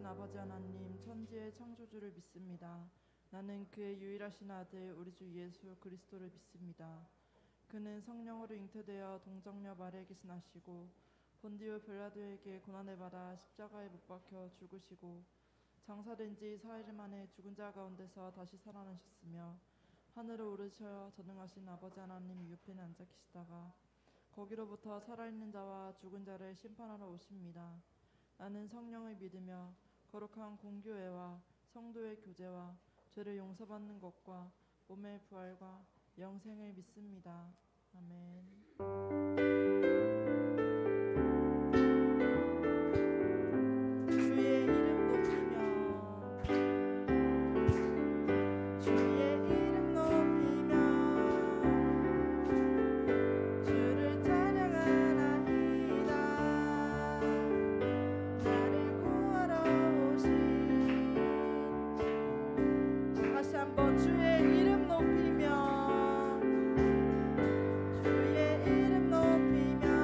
아버지 하나님, 천지의 창조주를 믿습니다. 나는 그의 유일하신 아들 우리 주 예수 그리스도를 믿습니다. 그는 성령으로 잉태되어 동정녀 마리아에게 나시고 본디오 빌라도에게 고난을 받아 십자가에 못 박혀 죽으시고 장사된 지 4일 만에 죽은 자 가운데서 다시 살아나셨으며 하늘을 오르셔 전능하신 아버지 하나님 옆에 앉아 계시다가 거기로부터 살아있는 자와 죽은 자를 심판하러 오십니다. 나는 성령을 믿으며 거룩한 공교회와 성도의 교제와 죄를 용서받는 것과 몸의 부활과 영생을 믿습니다. 아멘. 주의 이름 높이며 주의 이름 높이며 주를 찬양하나이다. 나를 구하러 오신 다시 한번 주의 이름 높이며 주의 이름 높이며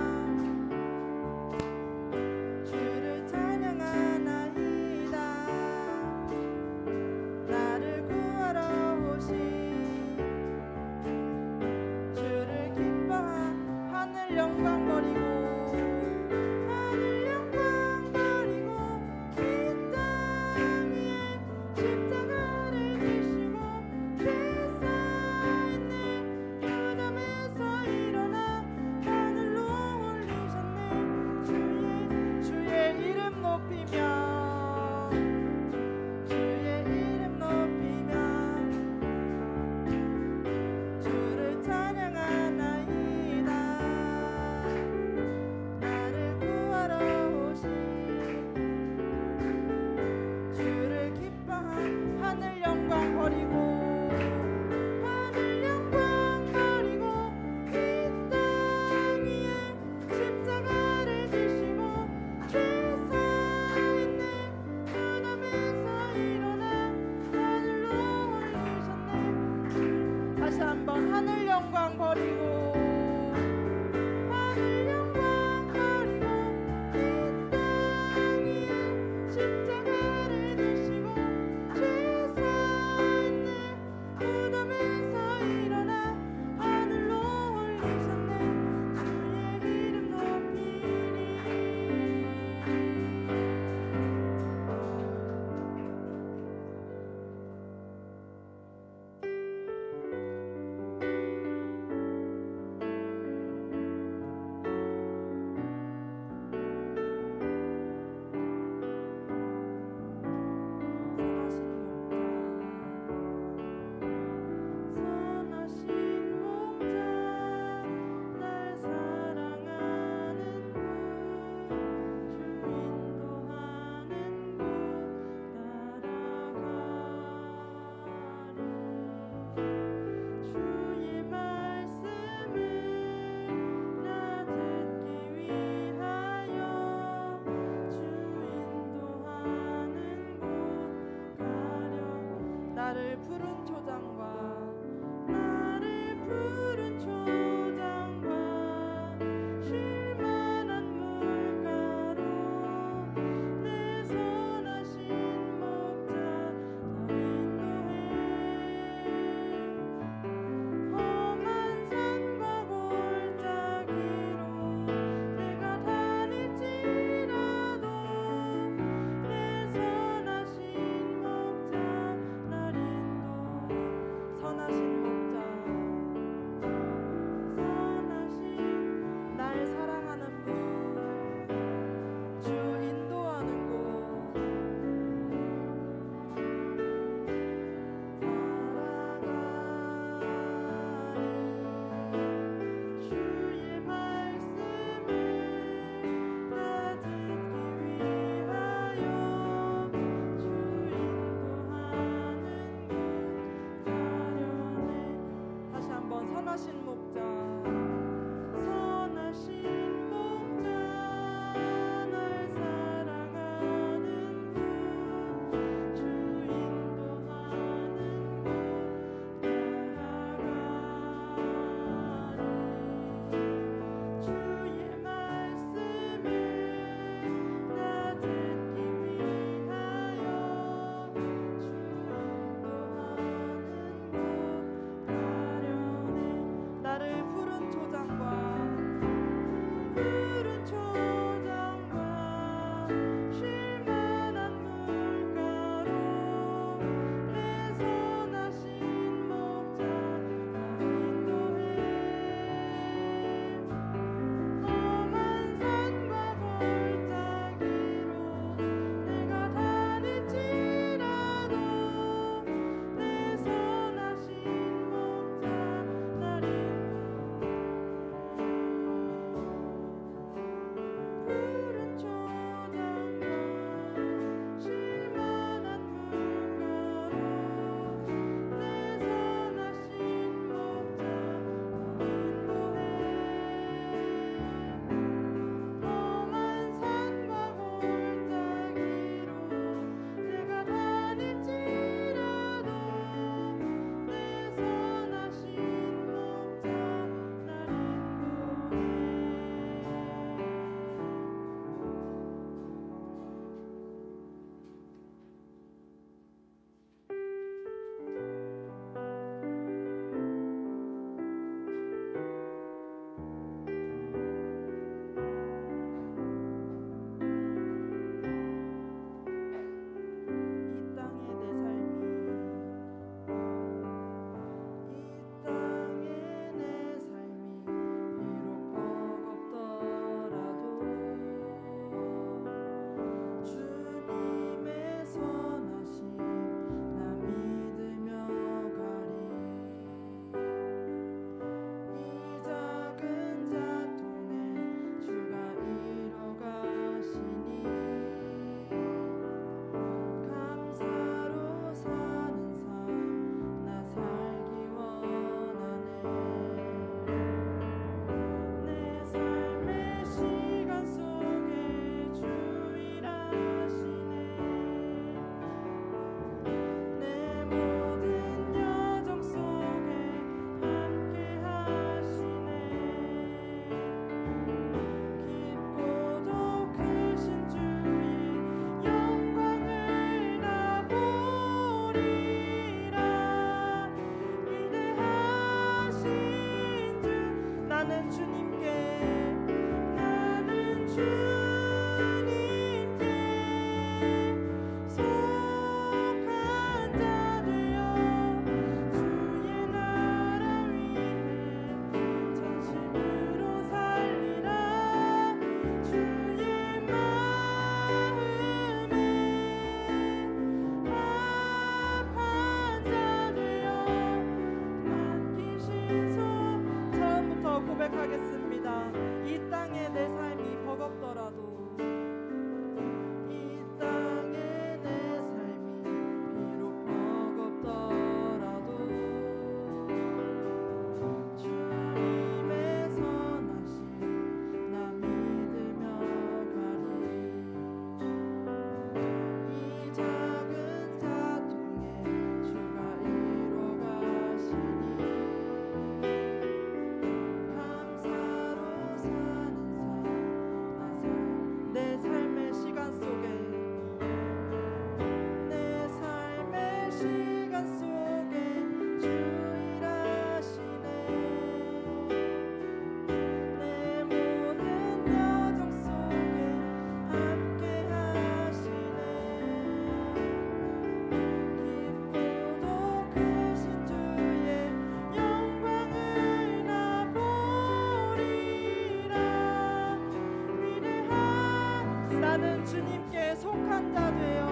나는 주님께 속한 자 되어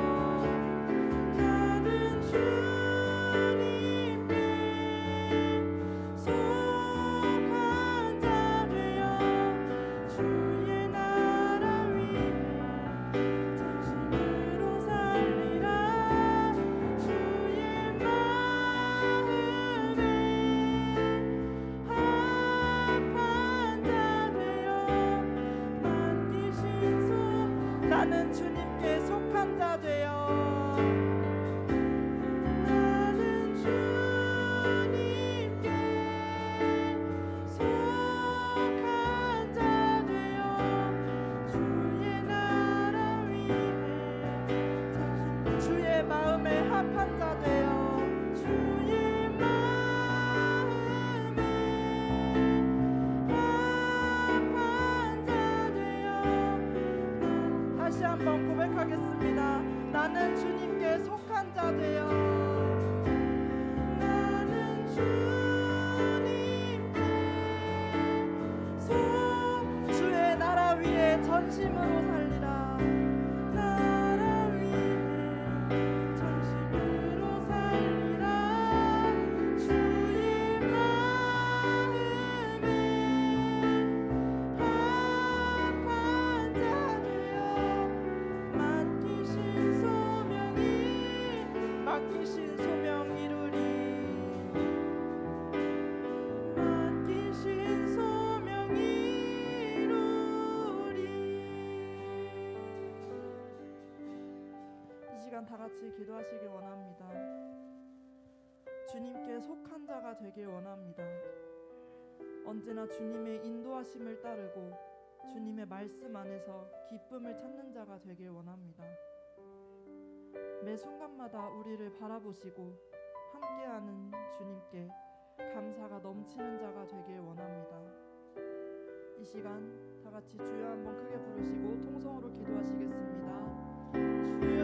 나는 주님께 속한 자 되어 주의 나라 위에 진심으로 살리라 주의 마음에 합한 자 되어 맡기신 손 나는 주님께 속한 자 되어 나는 주님께 속한 자 되어 주의 나라 위에 주의 마음에 합한 자 되어 주의 마음에 합한 자 되어 다시 한번 고백하겠습니다. 나는 주님께 속한 자 되어 나는 주님께 주의 나라 위에 전심으로 살리라 나라 위에 전심으로 살리라 주의 마음에 합한 자 되어 맡기신 소명 이루리 맡기신 소명 이루리. 이 시간 다 같이 기도하시길 원합니다. 주님께 속한 자가 되길 원합니다. 언제나 주님의 인도하심을 따르고 주님의 말씀 안에서 기쁨을 찾는 자가 되길 원합니다. 매 순간마다 우리를 바라보시고 함께하는 주님께 감사가 넘치는 자가 되길 원합니다. 이 시간 다 같이 주여 한번 크게 부르시고 통성으로 기도하시겠습니다. 주여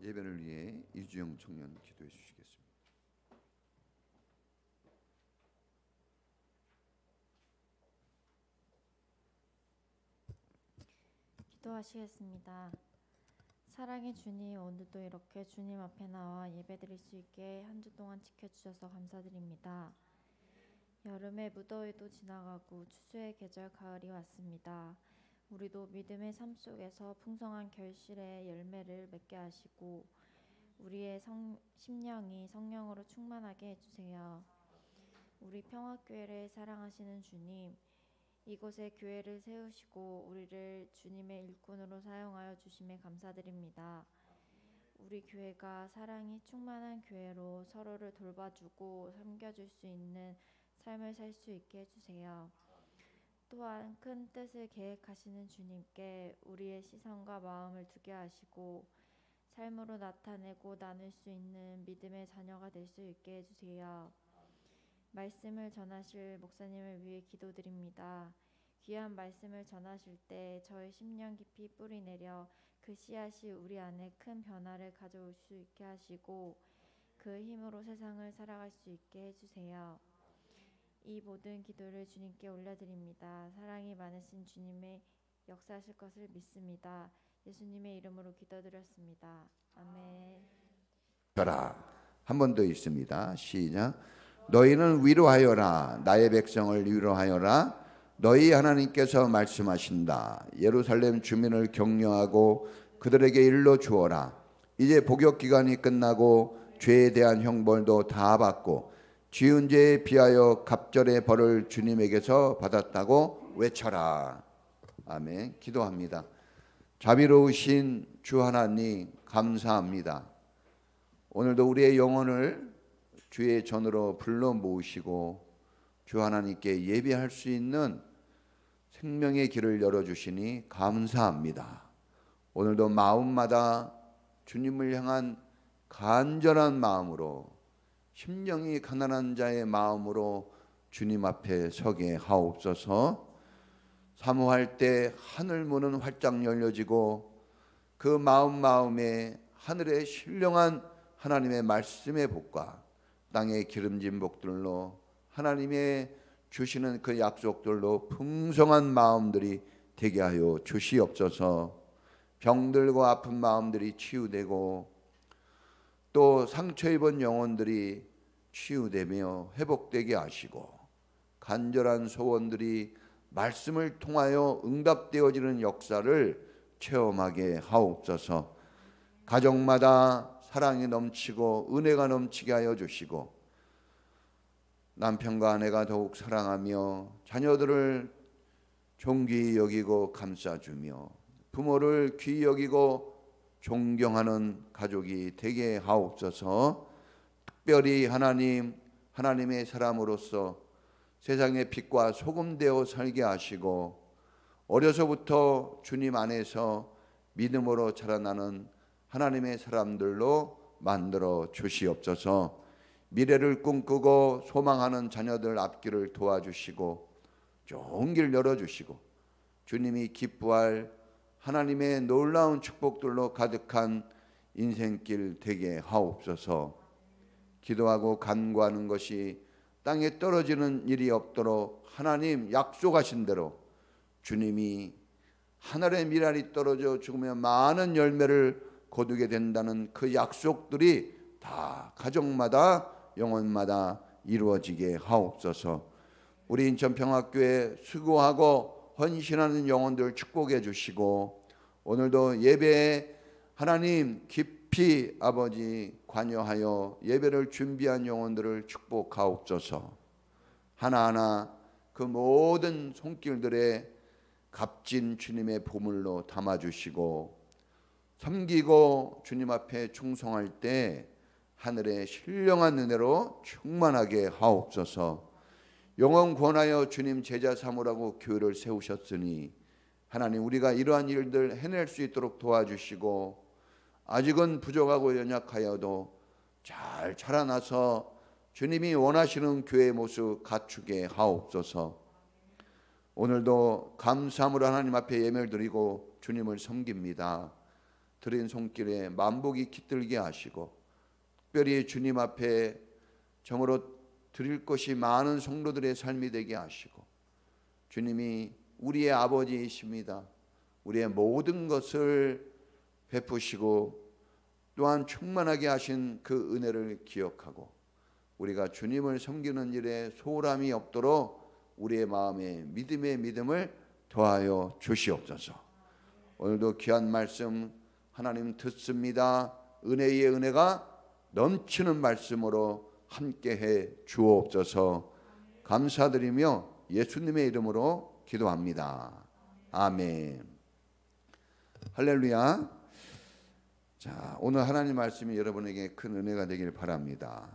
예배를 위해 이주영 청년 기도해 주시겠습니다. 기도하시겠습니다. 사랑의 주님, 오늘도 이렇게 주님 앞에 나와 예배드릴 수 있게 한 주 동안 지켜주셔서 감사드립니다. 여름의 무더위도 지나가고 추수의 계절 가을이 왔습니다. 우리도 믿음의 삶 속에서 풍성한 결실의 열매를 맺게 하시고 우리의 심령이 성령으로 충만하게 해주세요. 우리 평화교회를 사랑하시는 주님, 이곳에 교회를 세우시고 우리를 주님의 일꾼으로 사용하여 주심에 감사드립니다. 우리 교회가 사랑이 충만한 교회로 서로를 돌봐주고 섬겨줄 수 있는 삶을 살 수 있게 해주세요. 또한 큰 뜻을 계획하시는 주님께 우리의 시선과 마음을 두게 하시고 삶으로 나타내고 나눌 수 있는 믿음의 자녀가 될 수 있게 해주세요. 말씀을 전하실 목사님을 위해 기도드립니다. 귀한 말씀을 전하실 때 저의 심령 깊이 뿌리내려 그 씨앗이 우리 안에 큰 변화를 가져올 수 있게 하시고 그 힘으로 세상을 살아갈 수 있게 해주세요. 이 모든 기도를 주님께 올려드립니다. 사랑이 많으신 주님의 역사하실 것을 믿습니다. 예수님의 이름으로 기도드렸습니다. 아멘. 한 번 더 있습니다. 시작. 너희는 위로하여라. 나의 백성을 위로하여라. 너희 하나님께서 말씀하신다. 예루살렘 주민을 격려하고 그들에게 일러 주어라. 이제 복역 기간이 끝나고 죄에 대한 형벌도 다 받고 지은 죄에 비하여 갑절의 벌을 주님에게서 받았다고 외쳐라. 아멘. 기도합니다. 자비로우신 주 하나님 감사합니다. 오늘도 우리의 영혼을 주의 전으로 불러 모으시고 주 하나님께 예배할 수 있는 생명의 길을 열어주시니 감사합니다. 오늘도 마음마다 주님을 향한 간절한 마음으로 심령이 가난한 자의 마음으로 주님 앞에 서게 하옵소서. 사모할 때 하늘 문은 활짝 열려지고 그 마음에 하늘의 신령한 하나님의 말씀의 복과 땅의 기름진 복들로 하나님의 주시는 그 약속들로 풍성한 마음들이 되게 하여 주시옵소서. 병들고 아픈 마음들이 치유되고 또 상처 입은 영혼들이 치유되며 회복되게 하시고 간절한 소원들이 말씀을 통하여 응답되어지는 역사를 체험하게 하옵소서. 가정마다 사랑이 넘치고 은혜가 넘치게 하여 주시고 남편과 아내가 더욱 사랑하며 자녀들을 존귀히 여기고 감싸주며 부모를 귀히 여기고 존경하는 가족이 되게 하옵소서. 특별히 하나님의 사람으로서 세상의 빛과 소금 되어 살게 하시고 어려서부터 주님 안에서 믿음으로 자라나는 하나님의 사람들로 만들어 주시옵소서. 미래를 꿈꾸고 소망하는 자녀들 앞길을 도와주시고 좋은 길 열어주시고 주님이 기뻐할 하나님의 놀라운 축복들로 가득한 인생길 되게 하옵소서. 기도하고 간구하는 것이 땅에 떨어지는 일이 없도록 하나님 약속하신 대로 주님이 하늘의 미랄이 떨어져 죽으면 많은 열매를 거두게 된다는 그 약속들이 다 가정마다 영혼마다 이루어지게 하옵소서. 우리 인천평화교회 수고하고 헌신하는 영혼들 축복해 주시고 오늘도 예배에 하나님 깊이 아버지 관여하여 예배를 준비한 영혼들을 축복하옵소서. 하나하나 그 모든 손길들에 값진 주님의 보물로 담아주시고 섬기고 주님 앞에 충성할 때 하늘의 신령한 은혜로 충만하게 하옵소서. 영원 권하여 주님 제자 삼으라고 교회를 세우셨으니 하나님 우리가 이러한 일들 해낼 수 있도록 도와주시고 아직은 부족하고 연약하여도 잘 자라나서 주님이 원하시는 교회의 모습 갖추게 하옵소서. 오늘도 감사함으로 하나님 앞에 예배를 드리고 주님을 섬깁니다. 드린 손길에 만복이 깃들게 하시고 특별히 주님 앞에 정으로 드릴 것이 많은 성도들의 삶이 되게 하시고 주님이 우리의 아버지이십니다. 우리의 모든 것을 베푸시고 또한 충만하게 하신 그 은혜를 기억하고 우리가 주님을 섬기는 일에 소홀함이 없도록 우리의 마음에 믿음의 믿음을 더하여 주시옵소서. 오늘도 귀한 말씀 하나님 듣습니다. 은혜의 은혜가 넘치는 말씀으로 함께해 주옵소서. 감사드리며 예수님의 이름으로 기도합니다. 아멘. 할렐루야. 자, 오늘 하나님 말씀이 여러분에게 큰 은혜가 되길 바랍니다.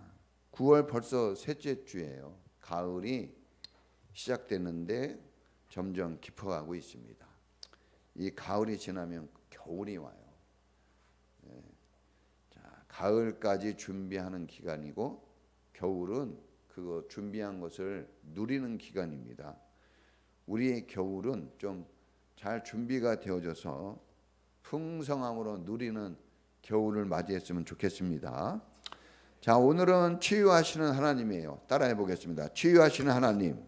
9월 벌써 셋째 주예요. 가을이 시작됐는데 점점 깊어가고 있습니다. 이 가을이 지나면 겨울이 와요. 자, 가을까지 준비하는 기간이고 겨울은 그거 준비한 것을 누리는 기간입니다. 우리의 겨울은 좀 잘 준비가 되어져서 풍성함으로 누리는 겨울을 맞이했으면 좋겠습니다. 자, 오늘은 치유하시는 하나님이에요. 따라해 보겠습니다. 치유하시는 하나님.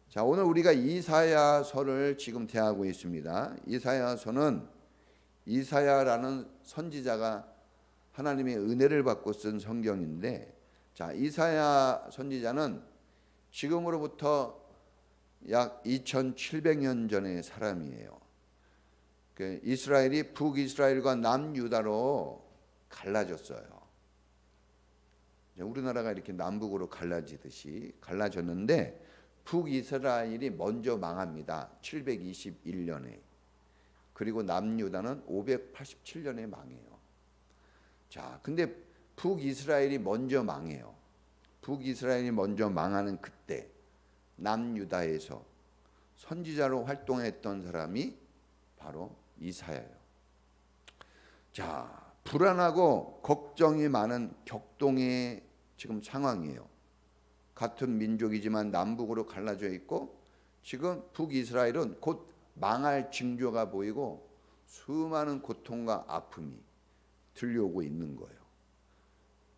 자, 오늘 우리가 이사야서를 지금 대하고 있습니다. 이사야서는 이사야라는 선지자가 하나님의 은혜를 받고 쓴 성경인데, 자, 이사야 선지자는 지금으로부터 약 2700년 전의 사람이에요. 이스라엘이 북이스라엘과 남유다로 갈라졌어요. 우리나라가 이렇게 남북으로 갈라지듯이 갈라졌는데 북이스라엘이 먼저 망합니다. 721년에. 그리고 남유다는 587년에 망해요. 자, 근데 북이스라엘이 먼저 망해요. 북이스라엘이 먼저 망하는 그때 남유다에서 선지자로 활동했던 사람이 바로 이사야예요. 자, 불안하고 걱정이 많은 격동의 지금 상황이에요. 같은 민족이지만 남북으로 갈라져 있고 지금 북이스라엘은 곧 망할 징조가 보이고 수많은 고통과 아픔이 들려오고 있는 거예요.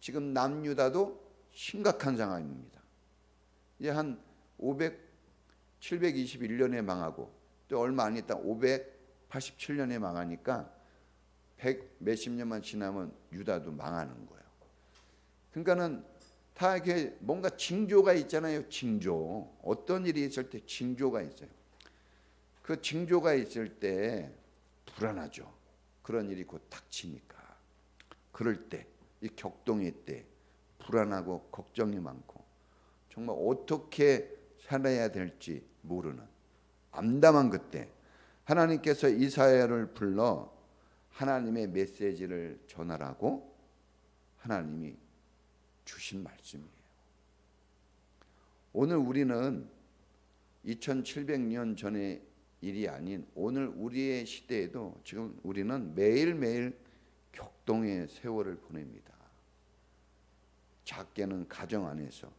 지금 남유다도 심각한 상황입니다. 이제 한 721년에 망하고 또 얼마 안 있다 587년에 망하니까 100 몇십 년만 지나면 유다도 망하는 거예요. 그러니까는 다 이렇게 뭔가 징조가 있잖아요. 징조. 어떤 일이 있을 때 징조가 있어요. 그 징조가 있을 때 불안하죠. 그런 일이 곧 닥치니까. 그럴 때, 이 격동의 때 불안하고 걱정이 많고 정말 어떻게 살아야 될지 모르는 암담한 그때 하나님께서 이사야를 불러 하나님의 메시지를 전하라고 하나님이 주신 말씀이에요. 오늘 우리는 2700년 전의 일이 아닌 오늘 우리의 시대에도 지금 우리는 매일매일 격동의 세월을 보냅니다. 작게는 가정 안에서,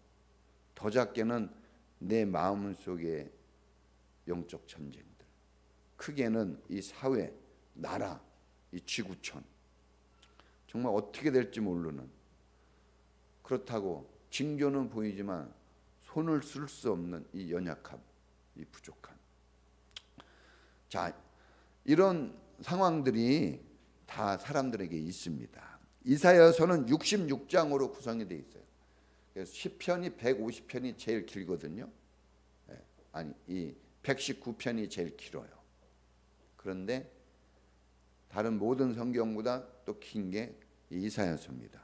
더 작게는 내 마음속의 영적 전쟁들, 크게는 이 사회, 나라, 이 지구촌, 정말 어떻게 될지 모르는, 그렇다고 징조는 보이지만 손을 쓸 수 없는 이 연약함, 이 부족함. 자, 이런 상황들이 다 사람들에게 있습니다. 이사야서는 66장으로 구성이 되어 있어요. 그래서 시편이 150편이 제일 길거든요. 아니, 이 119편이 제일 길어요. 그런데 다른 모든 성경보다 또 긴 게 이사야서입니다.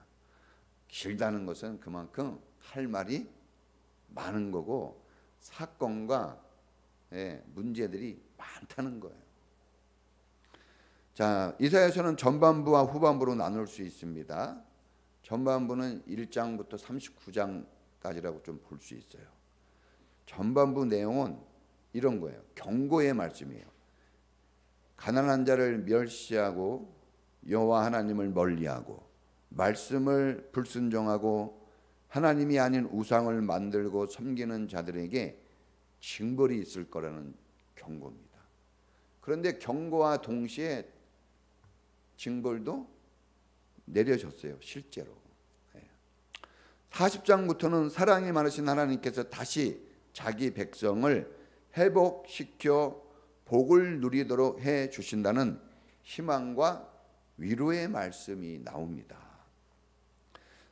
길다는 것은 그만큼 할 말이 많은 거고 사건과 문제들이 많다는 거예요. 자, 이사야서는 전반부와 후반부로 나눌 수 있습니다. 전반부는 1장부터 39장까지라고 좀 볼 수 있어요. 전반부 내용은 이런 거예요. 경고의 말씀이에요. 가난한 자를 멸시하고 여호와 하나님을 멀리하고 말씀을 불순종하고 하나님이 아닌 우상을 만들고 섬기는 자들에게 징벌이 있을 거라는 경고입니다. 그런데 경고와 동시에 징벌도 내려졌어요. 실제로. 40장부터는 사랑이 많으신 하나님께서 다시 자기 백성을 회복시켜 복을 누리도록 해 주신다는 희망과 위로의 말씀이 나옵니다.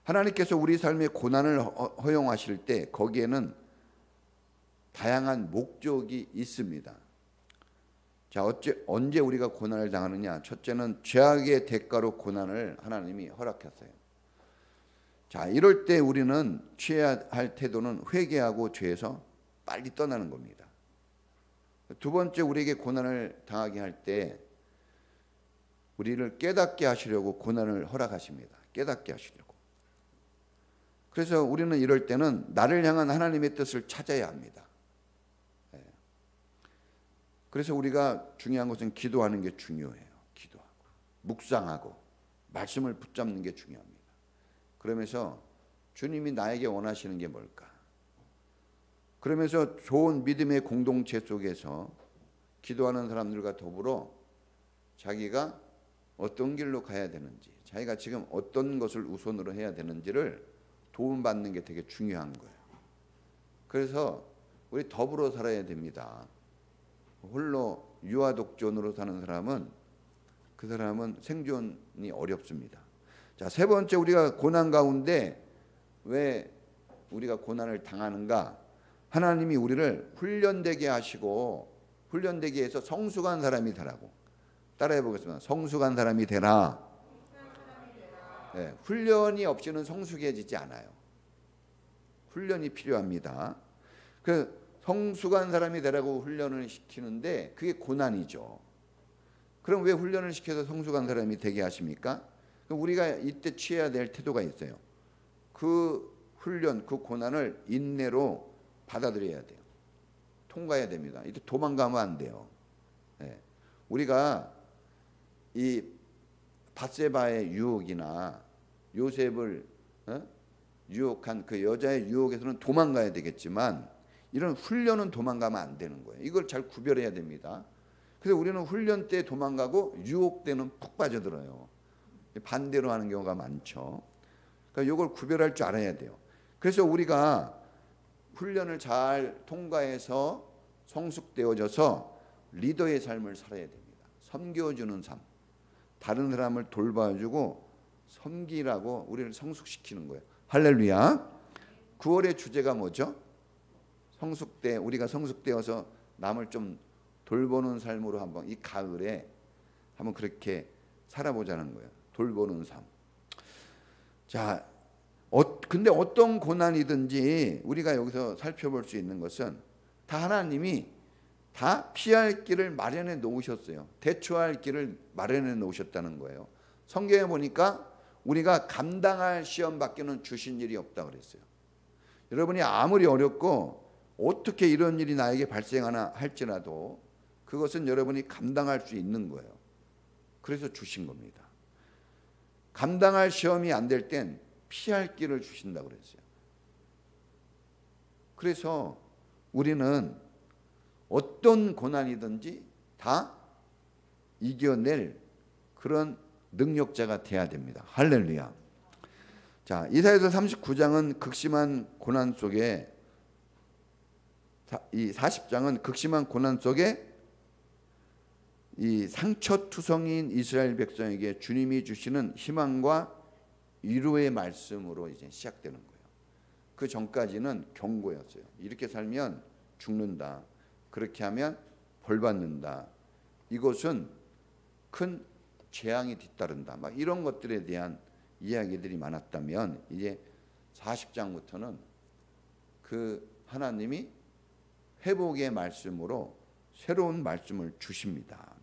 하나님께서 우리 삶의 고난을 허용하실 때 거기에는 다양한 목적이 있습니다. 자, 언제 우리가 고난을 당하느냐? 첫째는 죄악의 대가로 고난을 하나님이 허락했어요. 자, 이럴 때 우리는 취해야 할 태도는 회개하고 죄에서 빨리 떠나는 겁니다. 두 번째, 우리에게 고난을 당하게 할 때 우리를 깨닫게 하시려고 고난을 허락하십니다. 깨닫게 하시려고. 그래서 우리는 이럴 때는 나를 향한 하나님의 뜻을 찾아야 합니다. 그래서 우리가 중요한 것은 기도하는 게 중요해요. 기도하고 묵상하고 말씀을 붙잡는 게 중요합니다. 그러면서 주님이 나에게 원하시는 게 뭘까? 그러면서 좋은 믿음의 공동체 속에서 기도하는 사람들과 더불어 자기가 어떤 길로 가야 되는지, 자기가 지금 어떤 것을 우선으로 해야 되는지를 도움받는 게 되게 중요한 거예요. 그래서 우리 더불어 살아야 됩니다. 홀로 유아독존으로 사는 사람은 그 사람은 생존이 어렵습니다. 자, 세 번째, 우리가 고난 가운데 왜 우리가 고난을 당하는가? 하나님이 우리를 훈련되게 하시고 훈련되게 해서 성숙한 사람이 되라고. 따라해 보겠습니다. 성숙한 사람이 되라. 네, 훈련이 없이는 성숙해지지 않아요. 훈련이 필요합니다. 그 성숙한 사람이 되라고 훈련을 시키는데 그게 고난이죠. 그럼 왜 훈련을 시켜서 성숙한 사람이 되게 하십니까? 우리가 이때 취해야 될 태도가 있어요. 그 훈련, 그 고난을 인내로 받아들여야 돼요. 통과해야 됩니다. 이때 도망가면 안 돼요. 네. 우리가 이 밧세바의 유혹이나 요셉을 유혹한 그 여자의 유혹에서는 도망가야 되겠지만 이런 훈련은 도망가면 안 되는 거예요. 이걸 잘 구별해야 됩니다. 그래서 우리는 훈련 때 도망가고 유혹 때는 푹 빠져들어요. 반대로 하는 경우가 많죠. 그러니까 이걸 구별할 줄 알아야 돼요. 그래서 우리가 훈련을 잘 통과해서 성숙되어져서 리더의 삶을 살아야 됩니다. 섬겨주는 삶. 다른 사람을 돌봐주고 섬기라고 우리를 성숙시키는 거예요. 할렐루야. 9월의 주제가 뭐죠? 우리가 성숙되어서 남을 좀 돌보는 삶으로 한번 이 가을에 한번 그렇게 살아보자는 거예요. 돌보는 삶. 자, 근데 어떤 고난이든지 우리가 여기서 살펴볼 수 있는 것은 다 하나님이 다 피할 길을 마련해 놓으셨어요. 대처할 길을 마련해 놓으셨다는 거예요. 성경에 보니까 우리가 감당할 시험밖에는 주신 일이 없다고 그랬어요. 여러분이 아무리 어렵고 어떻게 이런 일이 나에게 발생하나 할지라도 그것은 여러분이 감당할 수 있는 거예요. 그래서 주신 겁니다. 감당할 시험이 안 될 땐 피할 길을 주신다고 그랬어요. 그래서 우리는 어떤 고난이든지 다 이겨낼 그런 능력자가 돼야 됩니다. 할렐루야. 자, 이사야서 39장은 극심한 고난 속에 이 40장은 극심한 고난 속에 이 상처투성이인 이스라엘 백성에게 주님이 주시는 희망과 위로의 말씀으로 이제 시작되는 거예요. 그 전까지는 경고였어요. 이렇게 살면 죽는다. 그렇게 하면 벌 받는다. 이것은 큰 재앙이 뒤따른다. 막 이런 것들에 대한 이야기들이 많았다면 이제 40장부터는 그 하나님이 회복의 말씀으로 새로운 말씀을 주십니다.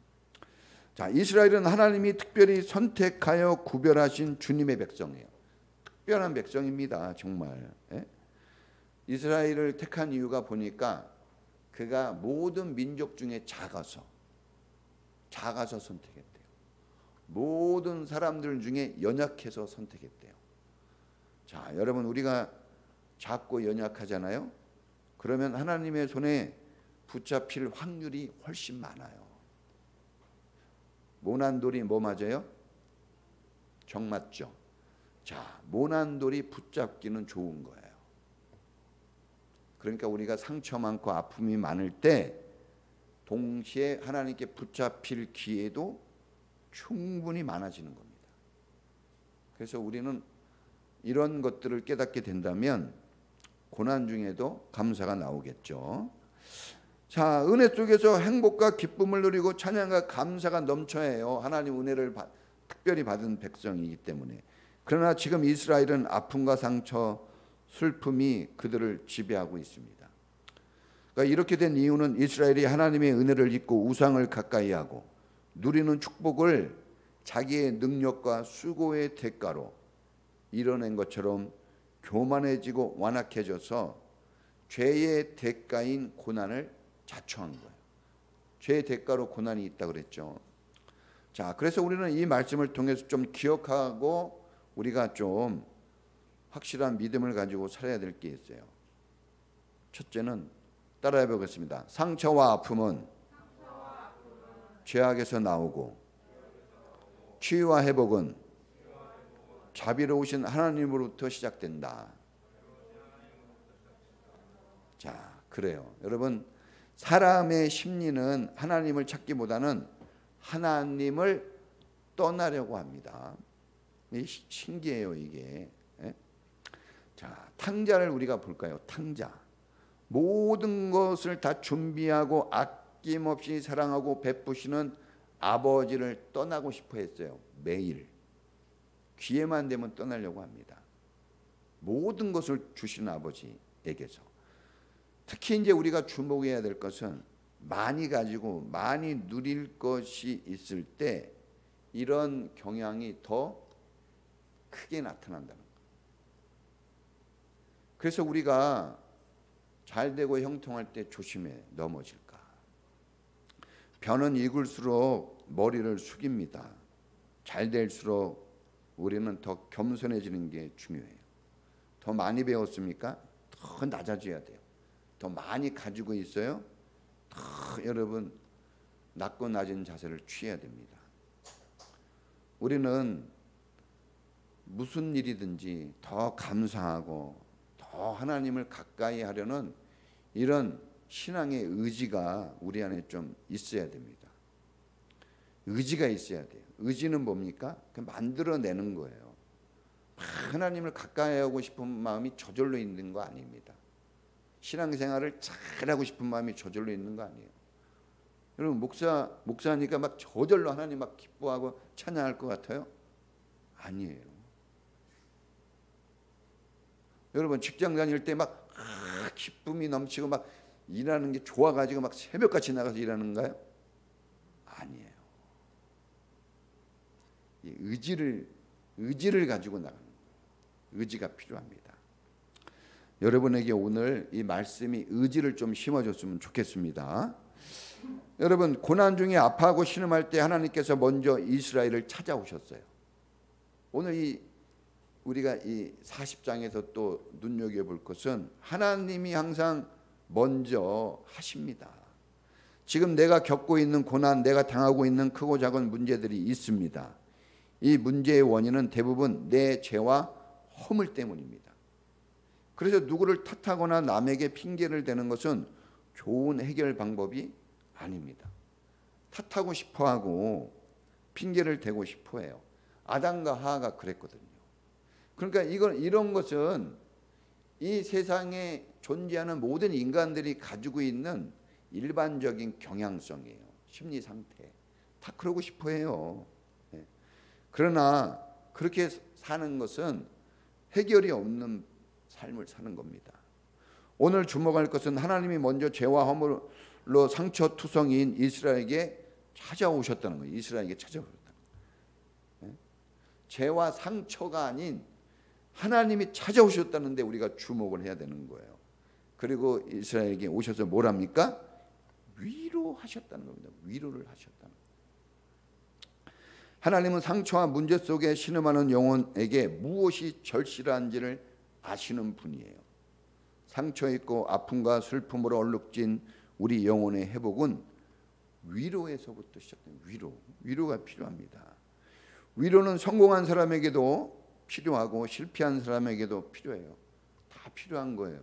자, 이스라엘은 하나님이 특별히 선택하여 구별하신 주님의 백성이에요. 특별한 백성입니다. 정말. 예? 이스라엘을 택한 이유가 보니까 그가 모든 민족 중에 작아서 선택했대요. 모든 사람들 중에 연약해서 선택했대요. 자, 여러분, 우리가 작고 연약하잖아요. 그러면 하나님의 손에 붙잡힐 확률이 훨씬 많아요. 모난 돌이 뭐 맞아요? 정 맞죠? 자, 모난 돌이 붙잡기는 좋은 거예요. 그러니까 우리가 상처 많고 아픔이 많을 때 동시에 하나님께 붙잡힐 기회도 충분히 많아지는 겁니다. 그래서 우리는 이런 것들을 깨닫게 된다면 고난 중에도 감사가 나오겠죠. 자, 은혜 속에서 행복과 기쁨을 누리고 찬양과 감사가 넘쳐야 해요. 하나님 은혜를 특별히 받은 백성이기 때문에. 그러나 지금 이스라엘은 아픔과 상처, 슬픔이 그들을 지배하고 있습니다. 그러니까 이렇게 된 이유는 이스라엘이 하나님의 은혜를 잊고 우상을 가까이 하고 누리는 축복을 자기의 능력과 수고의 대가로 이뤄낸 것처럼 교만해지고 완악해져서 죄의 대가인 고난을 자초한 거예요. 죄의 대가로 고난이 있다 그랬죠. 자, 그래서 우리는 이 말씀을 통해서 좀 기억하고 우리가 좀 확실한 믿음을 가지고 살아야 될 게 있어요. 첫째는 따라해 보겠습니다. 상처와 아픔은 죄악에서 나오고 치유와 회복은 자비로우신 하나님으로부터 시작된다. 자, 그래요. 여러분, 사람의 심리는 하나님을 찾기보다는 하나님을 떠나려고 합니다. 신기해요, 이게. 자, 탕자를 우리가 볼까요? 탕자. 모든 것을 다 준비하고 아낌없이 사랑하고 베푸시는 아버지를 떠나고 싶어 했어요. 매일. 기회만 되면 떠나려고 합니다. 모든 것을 주시는 아버지에게서. 특히 이제 우리가 주목해야 될 것은 많이 가지고 많이 누릴 것이 있을 때 이런 경향이 더 크게 나타난다는 거예요. 그래서 우리가 잘 되고 형통할 때 조심해. 넘어질까. 벼는 익을수록 머리를 숙입니다. 잘 될수록 우리는 더 겸손해지는 게 중요해요. 더 많이 배웠습니까? 더 낮아져야 돼요. 더 많이 가지고 있어요? 더 여러분 낮고 낮은 자세를 취해야 됩니다. 우리는 무슨 일이든지 더 감사하고 더 하나님을 가까이 하려는 이런 신앙의 의지가 우리 안에 좀 있어야 됩니다. 의지가 있어야 돼요. 의지는 뭡니까? 만들어내는 거예요. 하나님을 가까이 하고 싶은 마음이 저절로 있는 거 아닙니다. 신앙생활을 잘하고 싶은 마음이 저절로 있는 거 아니에요. 여러분 목사니까 막 저절로 하나님 막 기뻐하고 찬양할 것 같아요? 아니에요. 여러분 직장 다닐 때 막 기쁨이 넘치고 막 일하는 게 좋아가지고 막 새벽같이 나가서 일하는가요? 아니에요. 이 의지를 가지고 나가는 거예요. 의지가 필요합니다. 여러분에게 오늘 이 말씀이 의지를 좀 심어줬으면 좋겠습니다. 여러분 고난 중에 아파하고 신음할 때 하나님께서 먼저 이스라엘을 찾아오셨어요. 오늘 우리가 이 40장에서 또 눈여겨볼 것은 하나님이 항상 먼저 하십니다. 지금 내가 겪고 있는 고난, 내가 당하고 있는 크고 작은 문제들이 있습니다. 이 문제의 원인은 대부분 내 죄와 허물 때문입니다. 그래서 누구를 탓하거나 남에게 핑계를 대는 것은 좋은 해결 방법이 아닙니다. 탓하고 싶어하고 핑계를 대고 싶어해요. 아담과 하와가 그랬거든요. 그러니까 이런 것은 이 세상에 존재하는 모든 인간들이 가지고 있는 일반적인 경향성이에요. 심리 상태. 다 그러고 싶어해요. 그러나 그렇게 사는 것은 해결이 없는 삶을 사는 겁니다. 오늘 주목할 것은 하나님이 먼저 죄와 허물로 상처투성이인 이스라엘에게 찾아오셨다는 거예요. 이스라엘에게 찾아오셨다는 거예요. 죄와 상처가 아닌 하나님이 찾아오셨다는데 우리가 주목을 해야 되는 거예요. 그리고 이스라엘에게 오셔서 뭘 합니까? 위로하셨다는 겁니다. 위로를 하셨다는 거예요. 하나님은 상처와 문제 속에 신음하는 영혼에게 무엇이 절실한지를 아시는 분이에요. 상처 있고 아픔과 슬픔으로 얼룩진 우리 영혼의 회복은 위로에서부터 시작됩니다. 위로가 필요합니다. 위로는 성공한 사람에게도 필요하고 실패한 사람에게도 필요해요. 다 필요한 거예요.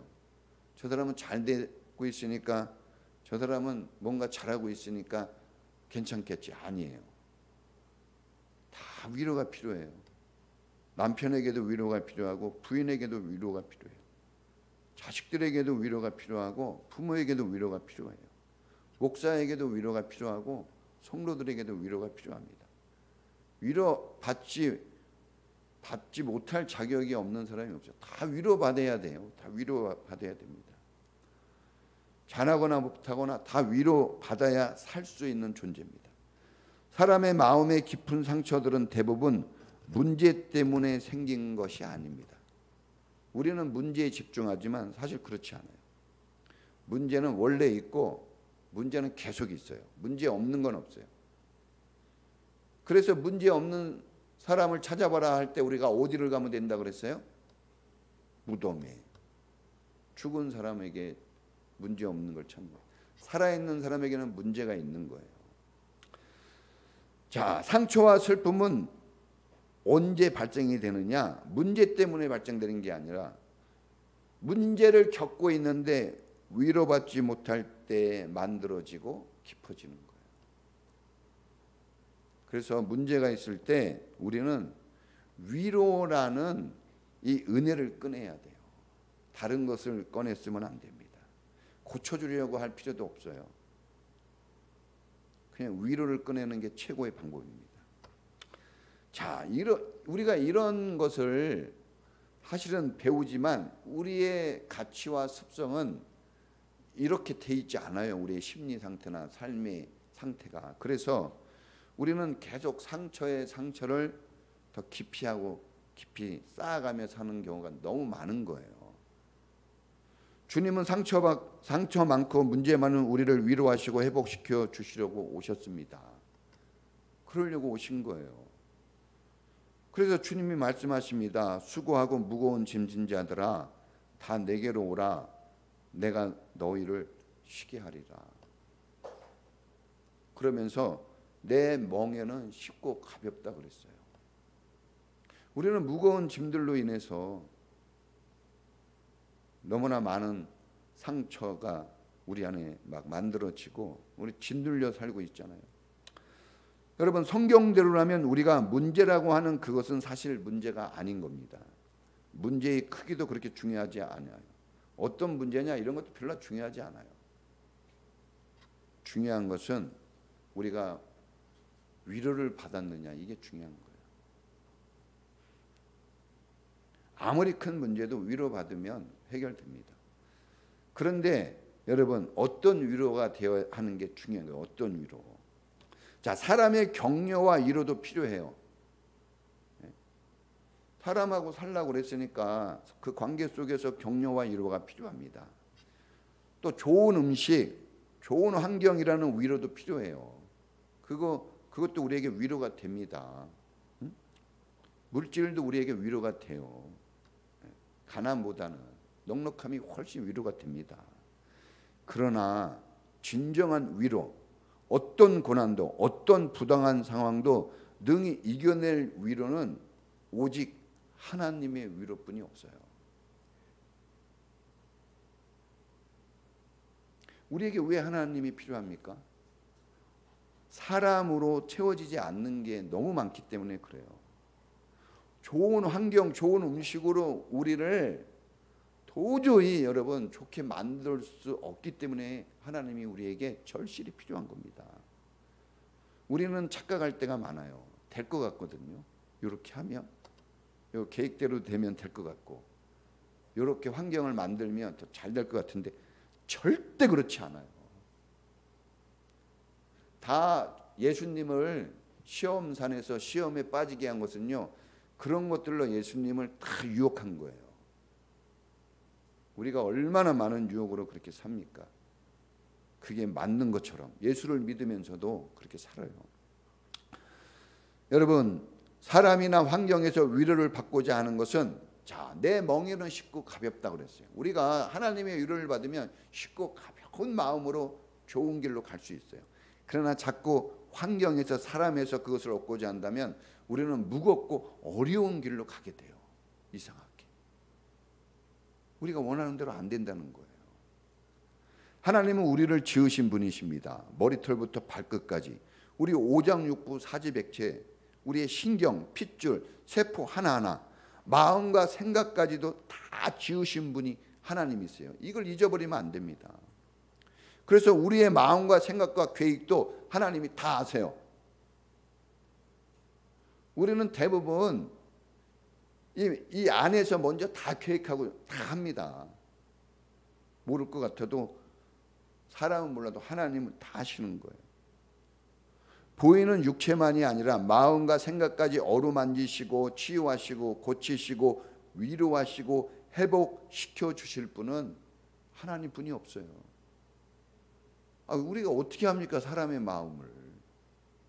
저 사람은 잘 되고 있으니까 저 사람은 뭔가 잘하고 있으니까 괜찮겠지. 아니에요. 다 위로가 필요해요. 남편에게도 위로가 필요하고 부인에게도 위로가 필요해요. 자식들에게도 위로가 필요하고 부모에게도 위로가 필요해요. 목사에게도 위로가 필요하고 성도들에게도 위로가 필요합니다. 위로 받지 못할 자격이 없는 사람이 없어요. 다 위로받아야 돼요. 다 위로받아야 됩니다. 잘하거나 못하거나 다 위로받아야 살 수 있는 존재입니다. 사람의 마음의 깊은 상처들은 대부분 문제 때문에 생긴 것이 아닙니다. 우리는 문제에 집중하지만 사실 그렇지 않아요. 문제는 원래 있고 문제는 계속 있어요. 문제 없는 건 없어요. 그래서 문제 없는 사람을 찾아봐라 할 때 우리가 어디를 가면 된다 그랬어요? 무덤에. 죽은 사람에게 문제 없는 걸 찾는 거예요. 살아있는 사람에게는 문제가 있는 거예요. 자, 상처와 슬픔은 언제 발생이 되느냐? 문제 때문에 발생되는 게 아니라 문제를 겪고 있는데 위로받지 못할 때 만들어지고 깊어지는 거예요. 그래서 문제가 있을 때 우리는 위로라는 이 은혜를 꺼내야 돼요. 다른 것을 꺼냈으면 안 됩니다. 고쳐주려고 할 필요도 없어요. 그냥 위로를 꺼내는 게 최고의 방법입니다. 자, 우리가 이런 것을 사실은 배우지만 우리의 가치와 습성은 이렇게 돼 있지 않아요. 우리의 심리 상태나 삶의 상태가. 그래서 우리는 계속 상처에 상처를 더 깊이 쌓아가며 사는 경우가 너무 많은 거예요. 주님은 상처 많고 문제 많은 우리를 위로하시고 회복시켜 주시려고 오셨습니다. 그러려고 오신 거예요. 그래서 주님이 말씀하십니다. 수고하고 무거운 짐진 자들아 다 내게로 오라. 내가 너희를 쉬게 하리라. 그러면서 내 멍에는 쉽고 가볍다 그랬어요. 우리는 무거운 짐들로 인해서 너무나 많은 상처가 우리 안에 막 만들어지고 우리 짓눌려 살고 있잖아요. 여러분, 성경대로라면 우리가 문제라고 하는 그것은 사실 문제가 아닌 겁니다. 문제의 크기도 그렇게 중요하지 않아요. 어떤 문제냐 이런 것도 별로 중요하지 않아요. 중요한 것은 우리가 위로를 받았느냐, 이게 중요한 거예요. 아무리 큰 문제도 위로받으면 해결됩니다. 그런데 여러분, 어떤 위로가 되어야 하는 게 중요한 거예요. 어떤 위로. 자, 사람의 격려와 위로도 필요해요. 사람하고 살라고 그랬으니까 그 관계 속에서 격려와 위로가 필요합니다. 또 좋은 음식, 좋은 환경이라는 위로도 필요해요. 그것도 우리에게 위로가 됩니다. 물질도 우리에게 위로가 돼요. 가난보다는 넉넉함이 훨씬 위로가 됩니다. 그러나 진정한 위로, 어떤 고난도, 어떤 부당한 상황도 능히 이겨낼 위로는 오직 하나님의 위로뿐이 없어요. 우리에게 왜 하나님이 필요합니까? 사람으로 채워지지 않는 게 너무 많기 때문에 그래요. 좋은 환경, 좋은 음식으로 우리를 도저히 여러분 좋게 만들 수 없기 때문에 하나님이 우리에게 절실히 필요한 겁니다. 우리는 착각할 때가 많아요. 될 것 같거든요. 이렇게 하면, 요 계획대로 되면 될 것 같고, 이렇게 환경을 만들면 더 잘 될 것 같은데 절대 그렇지 않아요. 다 예수님을 시험산에서 시험에 빠지게 한 것은요, 그런 것들로 예수님을 다 유혹한 거예요. 우리가 얼마나 많은 유혹으로 그렇게 삽니까? 그게 맞는 것처럼 예수를 믿으면서도 그렇게 살아요. 여러분, 사람이나 환경에서 위로를 받고자 하는 것은, 자, 내 멍에는 쉽고 가볍다 그랬어요. 우리가 하나님의 위로를 받으면 쉽고 가벼운 마음으로 좋은 길로 갈 수 있어요. 그러나 자꾸 환경에서, 사람에서 그것을 얻고자 한다면 우리는 무겁고 어려운 길로 가게 돼요. 이상하게. 우리가 원하는 대로 안 된다는 거예요. 하나님은 우리를 지으신 분이십니다. 머리털부터 발끝까지 우리 오장육부 사지백체, 우리의 신경, 핏줄, 세포 하나하나, 마음과 생각까지도 다 지으신 분이 하나님이세요. 이걸 잊어버리면 안 됩니다. 그래서 우리의 마음과 생각과 계획도 하나님이 다 아세요. 우리는 대부분 이 안에서 먼저 다 계획하고 다 합니다. 모를 것 같아도 사람은 몰라도 하나님은 다 하시는 거예요. 보이는 육체만이 아니라 마음과 생각까지 어루만지시고 치유하시고 고치시고 위로하시고 회복시켜 주실 분은 하나님 분이 없어요. 우리가 어떻게 합니까? 사람의 마음을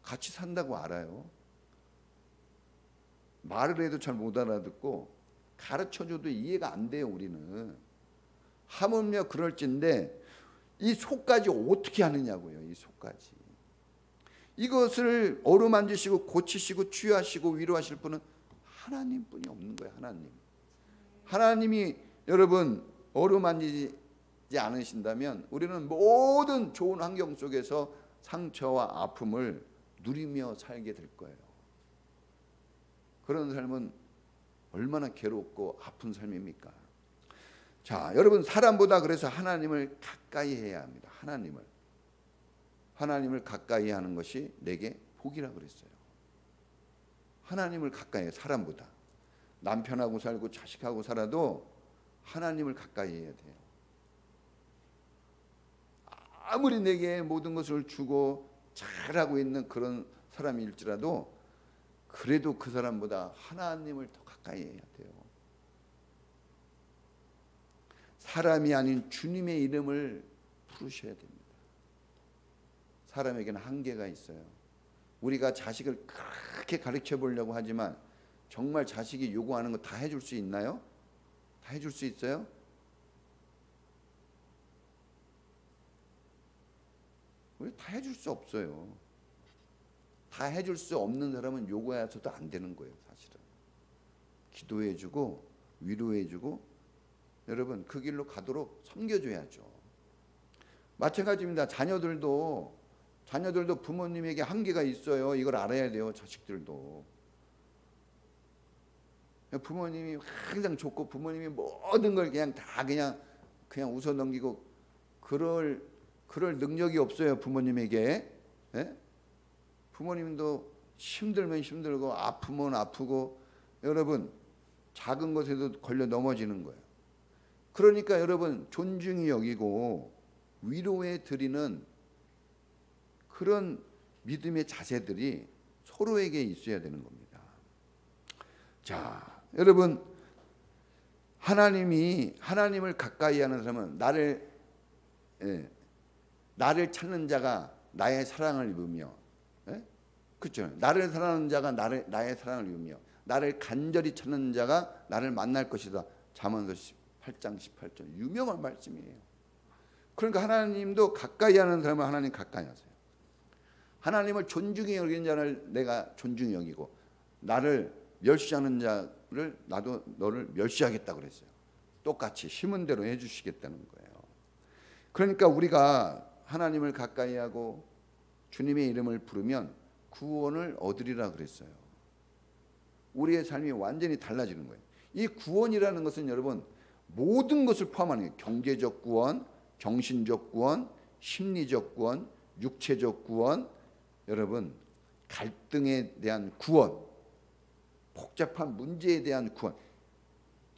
같이 산다고 알아요. 말을 해도 잘 못 알아듣고 가르쳐줘도 이해가 안 돼요. 우리는 하물며 그럴진데 이 속까지 어떻게 하느냐고요. 이 속까지 이것을 어루만지시고 고치시고 치유하시고 위로하실 분은 하나님뿐이 없는 거예요. 하나님이 여러분 어루만지지 않으신다면 우리는 모든 좋은 환경 속에서 상처와 아픔을 누리며 살게 될 거예요. 그런 삶은 얼마나 괴롭고 아픈 삶입니까? 자, 여러분 사람보다 그래서 하나님을 가까이 해야 합니다. 하나님을 가까이 하는 것이 내게 복이라 그랬어요. 하나님을 가까이 해요. 사람보다. 남편하고 살고 자식하고 살아도 하나님을 가까이 해야 돼요. 아무리 내게 모든 것을 주고 잘하고 있는 그런 사람일지라도 그래도 그 사람보다 하나님을 더 가까이 해야 돼요. 사람이 아닌 주님의 이름을 부르셔야 됩니다. 사람에게는 한계가 있어요. 우리가 자식을 그렇게 가르쳐 보려고 하지만 정말 자식이 요구하는 거 다 해줄 수 있나요? 다 해줄 수 있어요? 우리 다 해줄 수 없어요. 다 해줄 수 없는 사람은 요구해서도 안 되는 거예요. 사실은 기도해주고 위로해주고 여러분 그 길로 가도록 섬겨줘야죠. 마찬가지입니다. 자녀들도 부모님에게 한계가 있어요. 이걸 알아야 돼요. 자식들도 부모님이 항상 좋고 부모님이 모든 걸 그냥 다 그냥 웃어 넘기고 그럴 능력이 없어요. 부모님에게. 예? 부모님도 힘들면 힘들고 아프면 아프고 여러분 작은 것에도 걸려 넘어지는 거예요. 그러니까 여러분 존중이 여기고 위로해 드리는 그런 믿음의 자세들이 서로에게 있어야 되는 겁니다. 자, 여러분 하나님을 가까이 하는 사람은 나를 찾는 자가 나의 사랑을 입으며, 그렇죠? 나를 사랑하는 자가 나의 사랑을 입으며, 나를 간절히 찾는 자가 나를 만날 것이다. 잠언서 8장 18절 유명한 말씀이에요. 그러니까 하나님도 가까이 하는 사람은 하나님 가까이 하세요. 하나님을 존중히 여기는 자를 내가 존중히 여기고 나를 멸시하는 자를 나도 너를 멸시하겠다 그랬어요. 똑같이 힘은 대로 해주시겠다는 거예요. 그러니까 우리가 하나님을 가까이 하고 주님의 이름을 부르면 구원을 얻으리라 그랬어요. 우리의 삶이 완전히 달라지는 거예요. 이 구원이라는 것은 여러분 모든 것을 포함하는 거예요. 경제적 구원, 정신적 구원, 심리적 구원, 육체적 구원, 여러분 갈등에 대한 구원, 복잡한 문제에 대한 구원,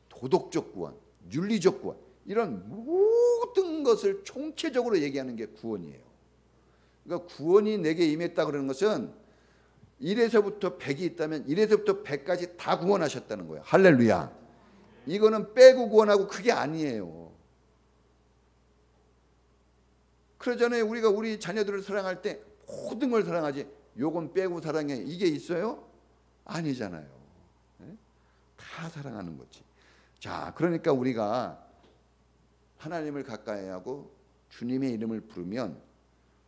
도덕적 구원, 윤리적 구원, 이런 모든 것을 총체적으로 얘기하는 게 구원이에요. 그러니까 구원이 내게 임했다 그러는 것은 1에서부터 100이 있다면 1에서부터 100까지 다 구원하셨다는 거예요. 할렐루야. 이거는 빼고 구원하고 그게 아니에요. 그러잖아요. 우리가 우리 자녀들을 사랑할 때 모든 걸 사랑하지 요건 빼고 사랑해 이게 있어요? 아니잖아요. 다 사랑하는 거지. 자, 그러니까 우리가 하나님을 가까이 하고 주님의 이름을 부르면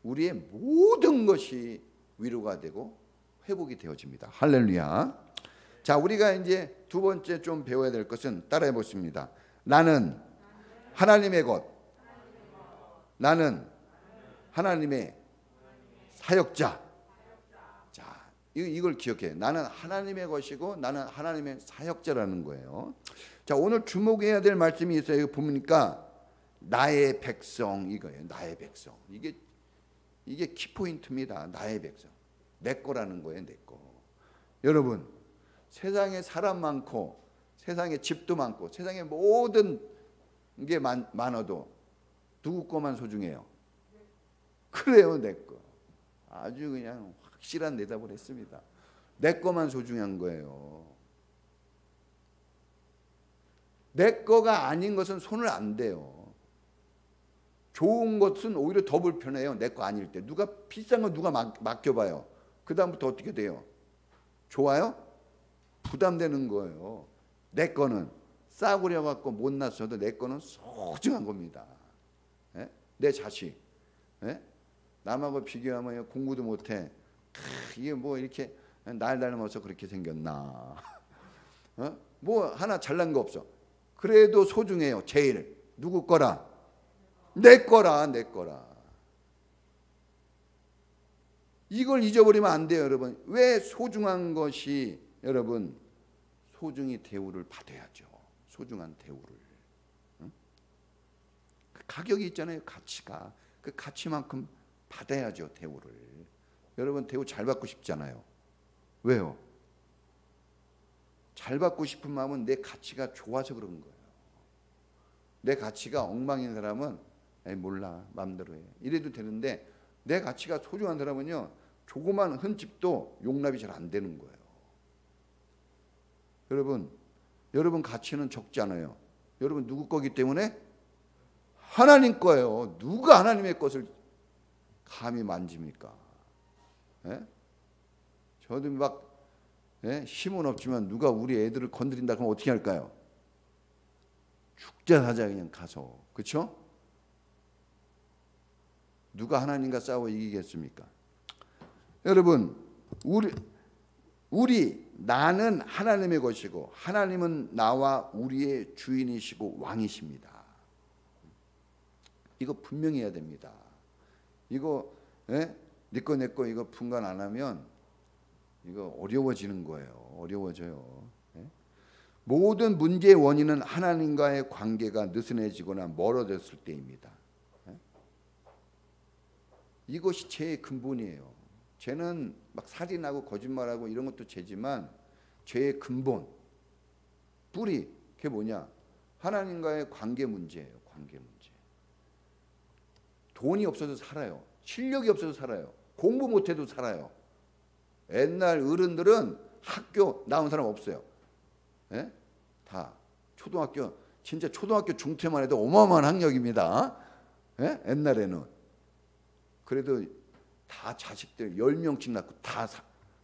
우리의 모든 것이 위로가 되고 회복이 되어집니다. 할렐루야. 자, 우리가 이제 두 번째 좀 배워야 될 것은 따라해 보십니다. 나는 하나님의 것, 나는 하나님의 사역자. 자, 이걸 기억해. 나는 하나님의 것이고 나는 하나님의 사역자라는 거예요. 자, 오늘 주목해야 될 말씀이 있어요. 이거 보니까 나의 백성 이거예요. 나의 백성. 이게 키포인트입니다. 나의 백성. 내 거라는 거예요. 내 거. 여러분, 세상에 사람 많고 세상에 집도 많고 세상에 모든 게 많아도 누구 거만 소중해요? 그래요. 내 거. 아주 그냥 확실한 대답을 했습니다. 내 거만 소중한 거예요. 내 거가 아닌 것은 손을 안 대요. 좋은 것은 오히려 더 불편해요. 내 거 아닐 때. 누가 비싼 거 누가 맡겨봐요. 그 다음부터 어떻게 돼요? 좋아요? 부담되는 거예요. 내 거는 싸구려 갖고 못났어도 내 거는 소중한 겁니다. 예? 내 자식. 예? 남하고 비교하면 공부도 못해. 이게 뭐 이렇게 날 닮아서 그렇게 생겼나. 어? 뭐 하나 잘난 거 없어. 그래도 소중해요. 제일. 누구 거라? 내 거라. 내 거라. 이걸 잊어버리면 안 돼요. 여러분. 왜 소중한 것이 여러분 소중히 대우를 받아야죠. 소중한 대우를. 응? 그 가격이 있잖아요. 가치가. 그 가치만큼 받아야죠. 대우를. 여러분 대우 잘 받고 싶잖아요. 왜요? 잘 받고 싶은 마음은 내 가치가 좋아서 그런 거예요. 내 가치가 엉망인 사람은 에이 몰라 마음대로 해 이래도 되는데 내 가치가 소중한 사람은요 조그만 흠집도 용납이 잘 안 되는 거예요. 여러분 가치는 적지 않아요. 여러분 누구 거기 때문에? 하나님 거예요. 누가 하나님의 것을 감히 만집니까? 예? 저도 막 힘은 없지만 누가 우리 애들을 건드린다 그러면 어떻게 할까요? 죽자 사자 그냥 가서. 그렇죠? 누가 하나님과 싸워 이기겠습니까? 여러분 우리 나는 하나님의 것이고 하나님은 나와 우리의 주인이시고 왕이십니다. 이거 분명히 해야 됩니다. 이거 네 거 내 거 이거 분간 안 하면 이거 어려워지는 거예요. 어려워져요. 모든 문제의 원인은 하나님과의 관계가 느슨해지거나 멀어졌을 때입니다. 이것이 죄의 근본이에요. 죄는 막 살인하고 거짓말하고 이런 것도 죄지만 죄의 근본, 뿌리 그게 뭐냐? 하나님과의 관계 문제예요. 관계 문제. 돈이 없어도 살아요. 실력이 없어도 살아요. 공부 못해도 살아요. 옛날 어른들은 학교 나온 사람 없어요. 예? 다 초등학교 진짜 초등학교 중퇴만 해도 어마어마한 학력입니다. 예? 옛날에는 그래도 다 자식들 10명씩 낳고 다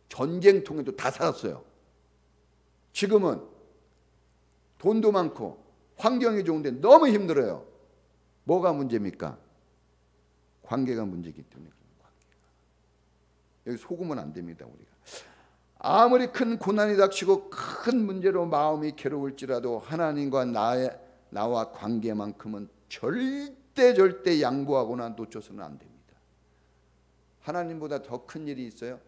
전쟁통에도 다 살았어요. 지금은 돈도 많고 환경이 좋은데 너무 힘들어요. 뭐가 문제입니까? 관계가 문제이기 때문에. 여기 속으면 안 됩니다. 우리가 아무리 큰 고난이 닥치고 큰 문제로 마음이 괴로울지라도 하나님과 나와 관계만큼은 절대 양보하거나 놓쳐서는 안 됩니다. 하나님보다 더 큰 일이 있어요?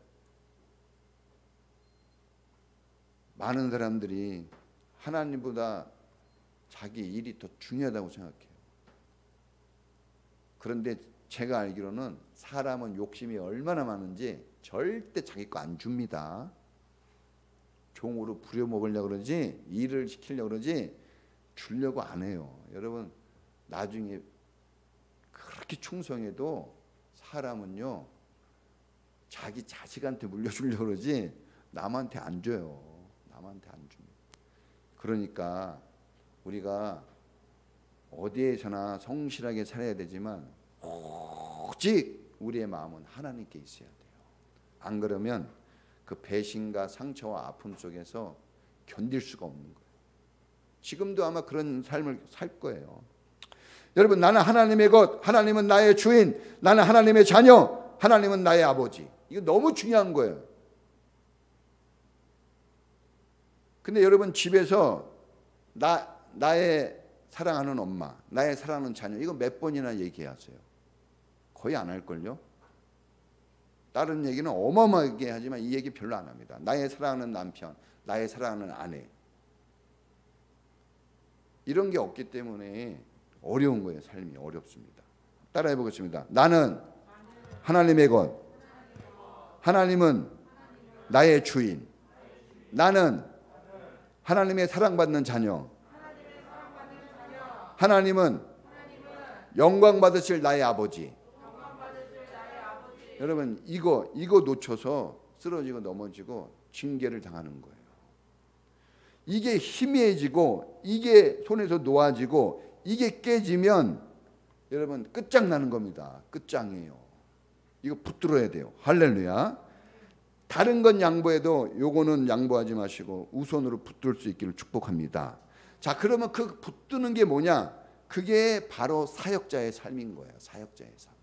많은 사람들이 하나님보다 자기 일이 더 중요하다고 생각해요. 그런데 제가 알기로는 사람은 욕심이 얼마나 많은지 절대 자기 거 안 줍니다. 종으로 부려먹으려고 그러지 일을 시키려고 그러지 주려고 안 해요. 여러분 나중에 그렇게 충성해도 사람은요 자기 자식한테 물려주려고 그러지 남한테 안 줘요. 남한테 안 줍니다. 그러니까 우리가 어디에서나 성실하게 살아야 되지만 오직 우리의 마음은 하나님께 있어야 돼요. 안 그러면 그 배신과 상처와 아픔 속에서 견딜 수가 없는 거예요. 지금도 아마 그런 삶을 살 거예요. 여러분 나는 하나님의 것, 하나님은 나의 주인, 나는 하나님의 자녀, 하나님은 나의 아버지. 이거 너무 중요한 거예요. 근데 여러분 집에서 나의 사랑하는 엄마, 나의 사랑하는 자녀 이거 몇 번이나 얘기하세요. 거의 안 할걸요. 다른 얘기는 어마어마하게 하지만 이 얘기 별로 안 합니다. 나의 사랑하는 남편, 나의 사랑하는 아내, 이런 게 없기 때문에 어려운 거예요. 삶이 어렵습니다. 따라해 보겠습니다. 나는 하나님의 것, 하나님은 나의 주인, 나는 하나님의 사랑받는 자녀, 하나님은 영광 받으실 나의 아버지. 여러분 이거 놓쳐서 쓰러지고 넘어지고 징계를 당하는 거예요. 이게 희미해지고 이게 손에서 놓아지고 이게 깨지면 여러분 끝장나는 겁니다. 끝장이에요. 이거 붙들어야 돼요. 할렐루야. 다른 건 양보해도 요거는 양보하지 마시고 우선으로 붙들 수 있기를 축복합니다. 자, 그러면 그 붙드는 게 뭐냐? 그게 바로 사역자의 삶인 거예요. 사역자의 삶.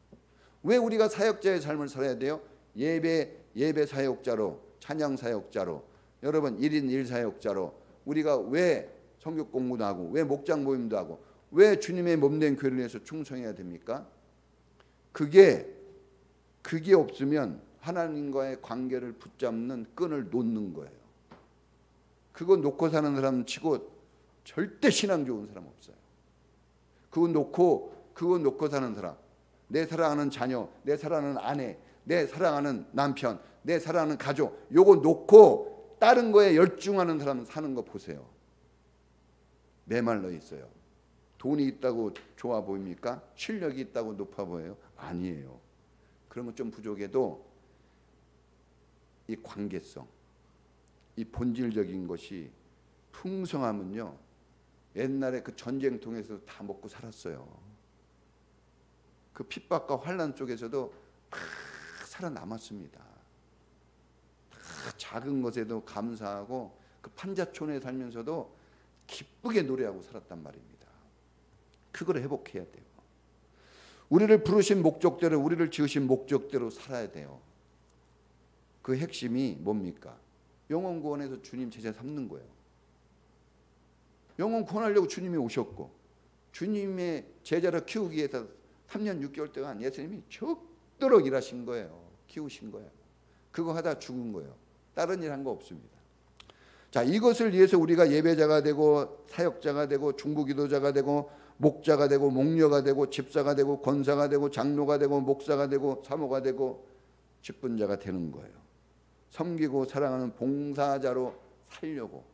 왜 우리가 사역자의 삶을 살아야 돼요? 예배 사역자로, 찬양 사역자로, 여러분 1인 1사역자로 우리가 왜 성경 공부도 하고 왜 목장 모임도 하고 왜 주님의 몸된 교회를 위해서 충성해야 됩니까? 그게 없으면 하나님과의 관계를 붙잡는 끈을 놓는 거예요. 그거 놓고 사는 사람 치고 절대 신앙 좋은 사람 없어요. 그거 놓고 사는 사람, 내 사랑하는 자녀, 내 사랑하는 아내, 내 사랑하는 남편, 내 사랑하는 가족, 요거 놓고 다른 거에 열중하는 사람 사는 거 보세요. 메말라 있어요. 돈이 있다고 좋아 보입니까? 실력이 있다고 높아 보여요? 아니에요. 그러면 좀 부족해도 이 관계성, 이 본질적인 것이 풍성하면요, 옛날에 그 전쟁통에서 다 먹고 살았어요. 그 핍박과 환난 속에서도 다 살아남았습니다. 다 작은 것에도 감사하고 그 판자촌에 살면서도 기쁘게 노래하고 살았단 말입니다. 그걸 회복해야 돼요. 우리를 부르신 목적대로, 우리를 지으신 목적대로 살아야 돼요. 그 핵심이 뭡니까? 영혼 구원에서 주님 제자 삼는 거예요. 영혼 구원하려고 주님이 오셨고 주님의 제자를 키우기 위해서 3년 6개월 동안 예수님이 죽도록 일하신 거예요. 키우신 거예요. 그거 하다 죽은 거예요. 다른 일 한 거 없습니다. 자, 이것을 위해서 우리가 예배자가 되고 사역자가 되고 중보기도자가 되고 목자가 되고 목녀가 되고 집사가 되고 권사가 되고 장로가 되고 목사가 되고 사모가 되고 직분자가 되는 거예요. 섬기고 사랑하는 봉사자로 살려고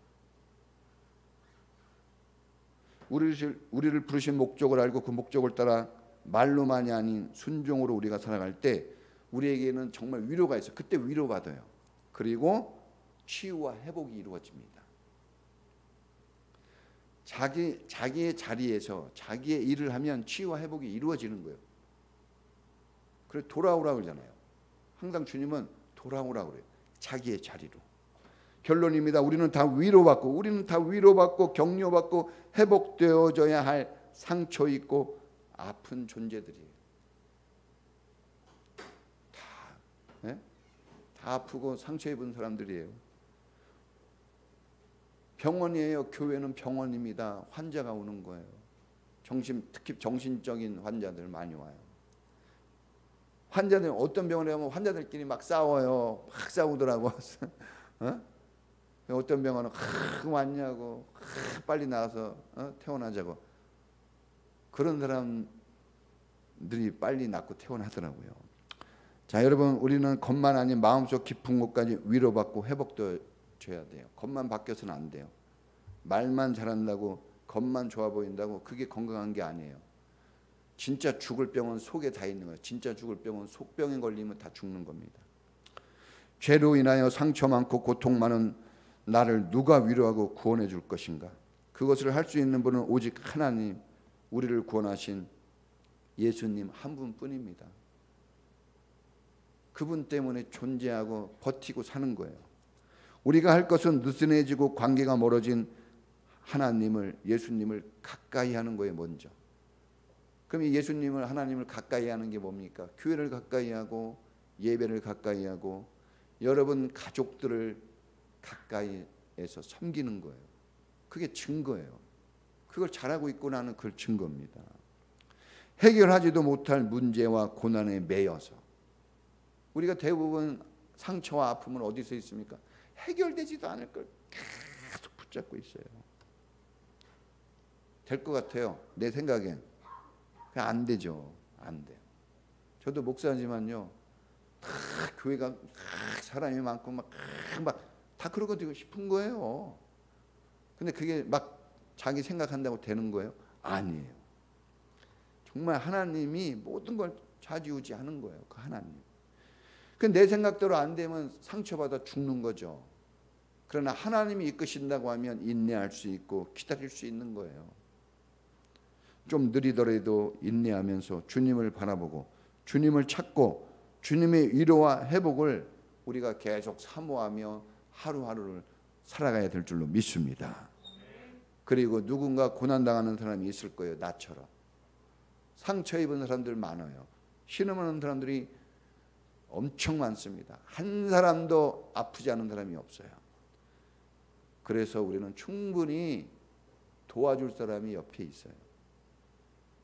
우리를 부르신 목적을 알고 그 목적을 따라 말로만이 아닌 순종으로 우리가 살아갈 때 우리에게는 정말 위로가 있어요. 그때 위로받아요. 그리고 치유와 회복이 이루어집니다. 자기의 자리에서 자기의 일을 하면 치유와 회복이 이루어지는 거예요. 그래서 돌아오라고 그러잖아요. 항상 주님은 돌아오라고 그래요. 자기의 자리로. 결론입니다. 우리는 다 위로받고 격려받고 회복되어져야 할 상처 있고 아픈 존재들이에요. 다 아프고 상처 입은 사람들이에요. 병원이에요. 교회는 병원입니다. 환자가 오는 거예요. 특히 정신적인 환자들 많이 와요. 환자들 어떤 병원에 가면 환자들끼리 막 싸워요. 막 싸우더라고. 어떤 병원은 왔냐고 빨리 나가서 퇴원하자고. 그런 사람들이 빨리 낫고 퇴원하더라고요. 자, 여러분, 우리는 겉만 아닌 마음속 깊은 곳까지 위로받고 회복되어야 돼요. 겉만 바뀌어서는 안 돼요. 말만 잘한다고 겉만 좋아 보인다고 그게 건강한 게 아니에요. 진짜 죽을 병은 속에 다 있는 거예요. 진짜 죽을 병은 속병에 걸리면 다 죽는 겁니다. 죄로 인하여 상처 많고 고통 많은 나를 누가 위로하고 구원해 줄 것인가? 그것을 할 수 있는 분은 오직 하나님, 우리를 구원하신 예수님 한 분뿐입니다. 그분 때문에 존재하고 버티고 사는 거예요. 우리가 할 것은 느슨해지고 관계가 멀어진 하나님을, 예수님을 가까이 하는 거예요. 먼저. 그럼 이 예수님을, 하나님을 가까이 하는 게 뭡니까? 교회를 가까이 하고 예배를 가까이 하고 여러분 가족들을 가까이에서 섬기는 거예요. 그게 증거예요. 그걸 잘하고 있구나는 그 증거입니다. 해결하지도 못할 문제와 고난에 매여서 우리가 대부분 상처와 아픔은 어디서 있습니까? 해결되지도 않을 걸 계속 붙잡고 있어요. 될 것 같아요. 내 생각엔. 안 되죠. 안 돼요. 저도 목사지만요. 다 교회가 사람이 많고 막 다 그러고 되고 싶은 거예요. 근데 그게 막 자기 생각한다고 되는 거예요? 아니에요. 정말 하나님이 모든 걸 좌지우지하는 거예요. 그 하나님. 그 내 생각대로 안 되면 상처받아 죽는 거죠. 그러나 하나님이 이끄신다고 하면 인내할 수 있고 기다릴 수 있는 거예요. 좀 느리더라도 인내하면서 주님을 바라보고 주님을 찾고 주님의 위로와 회복을 우리가 계속 사모하며 하루하루를 살아가야 될 줄로 믿습니다. 그리고 누군가 고난당하는 사람이 있을 거예요. 나처럼. 상처 입은 사람들 많아요. 신음하는 사람들이 엄청 많습니다. 한 사람도 아프지 않은 사람이 없어요. 그래서 우리는 충분히 도와줄 사람이 옆에 있어요.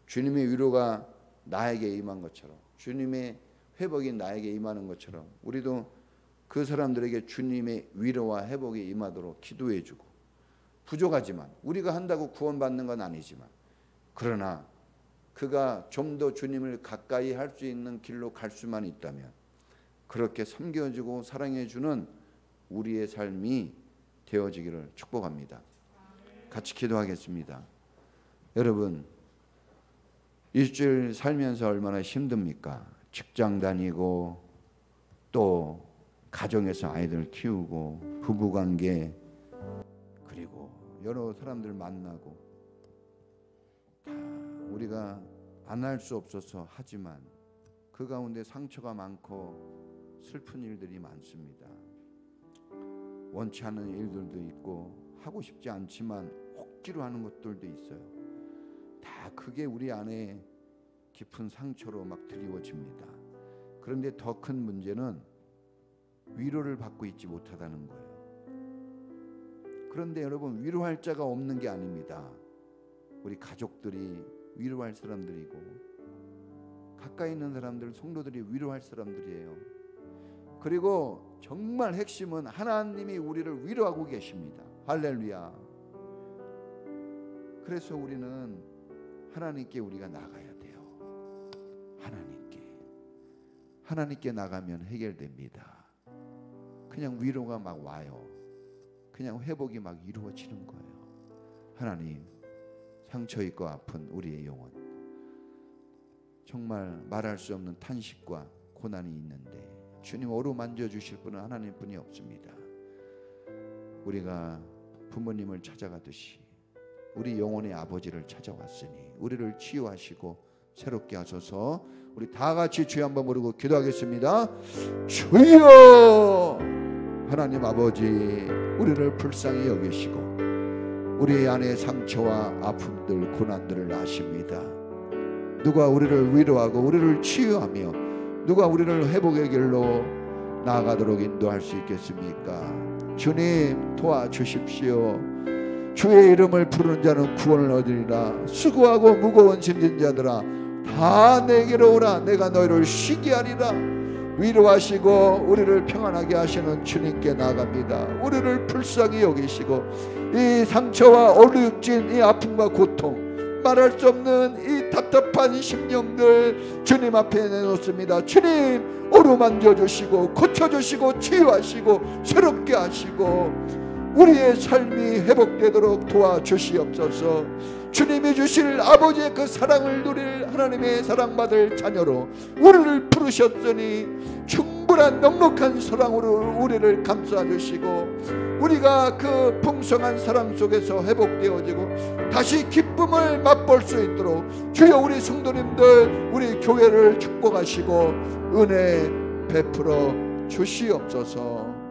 주님의 위로가 나에게 임한 것처럼, 주님의 회복이 나에게 임하는 것처럼 우리도 그 사람들에게 주님의 위로와 회복이 임하도록 기도해주고, 부족하지만 우리가 한다고 구원받는 건 아니지만 그러나 그가 좀 더 주님을 가까이 할 수 있는 길로 갈 수만 있다면 그렇게 섬겨주고 사랑해주는 우리의 삶이 되어지기를 축복합니다. 같이 기도하겠습니다. 여러분, 일주일 살면서 얼마나 힘듭니까? 직장 다니고 또 가정에서 아이들 키우고 부부관계 그리고 여러 사람들 만나고 다 우리가 안 할 수 없어서 하지만 그 가운데 상처가 많고 슬픈 일들이 많습니다. 원치 않는 일들도 있고 하고 싶지 않지만 억지로 하는 것들도 있어요. 다 그게 우리 안에 깊은 상처로 막 드리워집니다. 그런데 더 큰 문제는 위로를 받고 있지 못하다는 거예요. 그런데 여러분, 위로할 자가 없는 게 아닙니다. 우리 가족들이 위로할 사람들이고 가까이 있는 사람들, 성도들이 위로할 사람들이에요. 그리고 정말 핵심은 하나님이 우리를 위로하고 계십니다. 할렐루야. 그래서 우리는 하나님께 우리가 나가야 돼요. 하나님께 나가면 해결됩니다. 그냥 위로가 막 와요. 그냥 회복이 막 이루어지는 거예요. 하나님, 상처 있고 아픈 우리의 영혼, 정말 말할 수 없는 탄식과 고난이 있는데 주님 어루만져 주실 분은 하나님뿐이 없습니다. 우리가 부모님을 찾아가듯이 우리 영혼의 아버지를 찾아왔으니 우리를 치유하시고 새롭게 하소서. 우리 다 같이 주여 한번 부르고 기도하겠습니다. 주여! 하나님 아버지, 우리를 불쌍히 여기시고 우리 안의 상처와 아픔들, 고난들을 아십니다. 누가 우리를 위로하고 우리를 치유하며 누가 우리를 회복의 길로 나아가도록 인도할 수 있겠습니까? 주님 도와주십시오. 주의 이름을 부르는 자는 구원을 얻으리라. 수고하고 무거운 짐진 자들아 다 내게로 오라. 내가 너희를 쉬게 하리라. 위로하시고 우리를 평안하게 하시는 주님께 나갑니다. 우리를 불쌍히 여기시고 이 상처와 얼룩진 이 아픔과 고통, 말할 수 없는 이 답답한 심령들 주님 앞에 내놓습니다. 주님 어루만져 주시고 고쳐주시고 치유하시고 새롭게 하시고 우리의 삶이 회복되도록 도와주시옵소서. 주님이 주실 아버지의 그 사랑을 누릴 하나님의 사랑받을 자녀로 우리를 부르셨으니 충분한 넉넉한 사랑으로 우리를 감싸주시고 우리가 그 풍성한 사랑 속에서 회복되어지고 다시 기쁨을 맛볼 수 있도록 주여 우리 성도님들 우리 교회를 축복하시고 은혜 베풀어 주시옵소서.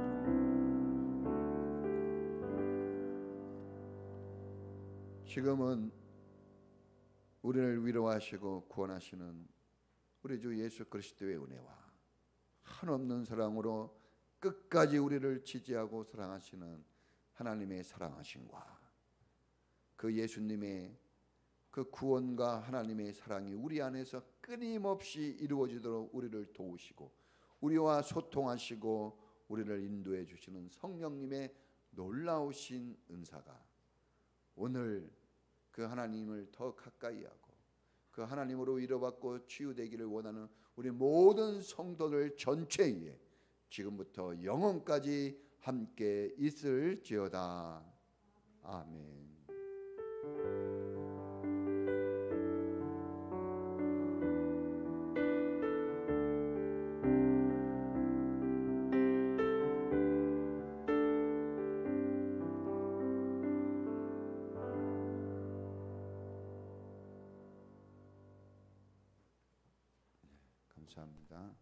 지금은 우리를 위로하시고 구원하시는 우리 주 예수 그리스도의 은혜와 한없는 사랑으로 끝까지 우리를 지지하고 사랑하시는 하나님의 사랑하심과 그 예수님의 그 구원과 하나님의 사랑이 우리 안에서 끊임없이 이루어지도록 우리를 도우시고 우리와 소통하시고 우리를 인도해 주시는 성령님의 놀라우신 은사가 오늘 그 하나님을 더 가까이 하고 그 하나님으로 위로받고 치유되기를 원하는 우리 모든 성도들 전체에 지금부터 영원까지 함께 있을지어다. 아멘. 감사합니다.